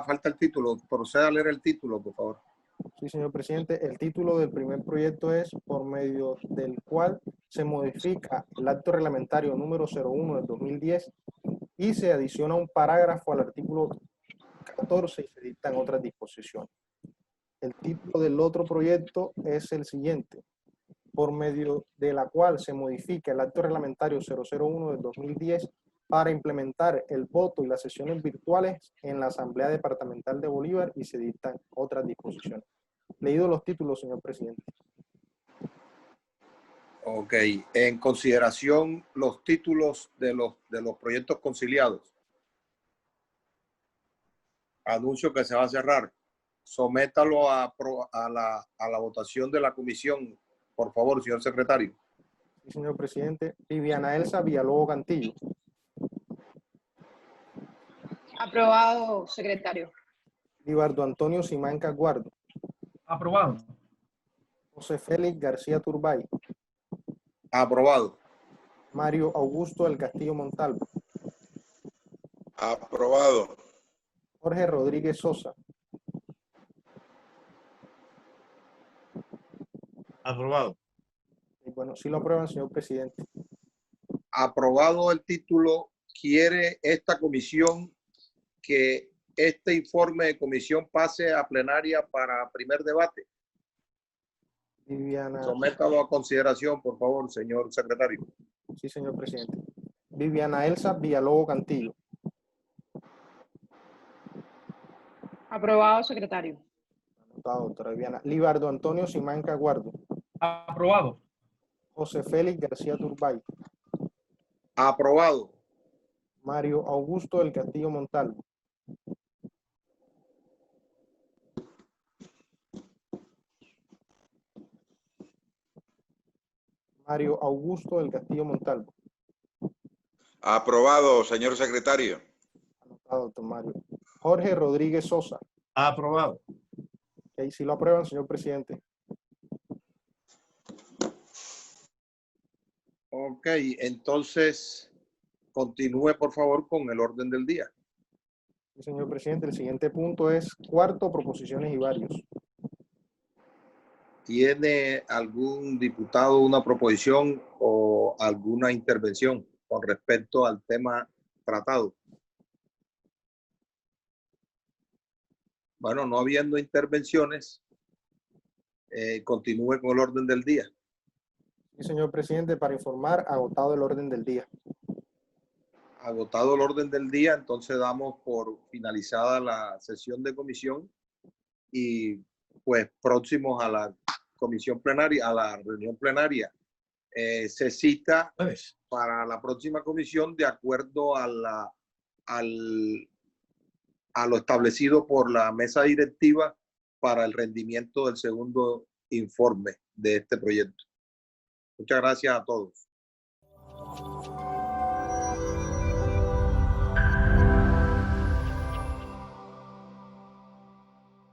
falta el título. Proceda a leer el título, por favor. Sí, señor presidente. El título del primer proyecto es por medio del cual se modifica el acto reglamentario número 01 del 2010 y se adiciona un parágrafo al artículo 14 y se dictan otras disposiciones. El título del otro proyecto es el siguiente: por medio de la cual se modifica el acto reglamentario 001 del 2010 para implementar el voto y las sesiones virtuales en la Asamblea Departamental de Bolívar y se dictan otras disposiciones. Leído los títulos, señor presidente. Ok. En consideración los títulos de los proyectos conciliados. Anuncio que se va a cerrar. Sométalo a la votación de la comisión, por favor, señor secretario. Sí, señor presidente. Viviana Elsa Villalobos Cantillo. Aprobado, secretario. Libardo Antonio Simancas Guardo. Aprobado. José Félix García Turbay. Aprobado. Mario Augusto del Castillo Montalvo. Aprobado. Jorge Rodríguez Sosa. Aprobado. Y bueno, sí lo aprueban, señor presidente. Aprobado el título. ¿Quiere esta comisión que este informe de comisión pase a plenaria para primer debate? Viviana. Sométalo a consideración, por favor, señor secretario. Sí, señor presidente. Viviana Elsa Villalobos Cantillo. Aprobado, secretario. Anotado, doctora Viviana. Libardo Antonio Simancas Guardo. Aprobado. José Félix García Turbay. Aprobado. Mario Augusto del Castillo Montalvo. Mario Augusto del Castillo Montalvo. Aprobado, señor secretario. Anotado, doctor Mario. Jorge Rodríguez Sosa. Aprobado. Okay, sí lo aprueban, señor presidente. Ok, entonces continúe, por favor, con el orden del día. Sí, señor presidente. El siguiente punto es cuarto, proposiciones y varios. ¿Tiene algún diputado una proposición o alguna intervención con respecto al tema tratado? Bueno, no habiendo intervenciones, continúe con el orden del día. Sí, señor presidente, para informar, agotado el orden del día. Agotado el orden del día, entonces damos por finalizada la sesión de comisión y pues próximos a la comisión plenaria, a la reunión plenaria. Se cita para la próxima comisión de acuerdo a lo establecido por la mesa directiva para el rendimiento del segundo informe de este proyecto. Muchas gracias a todos.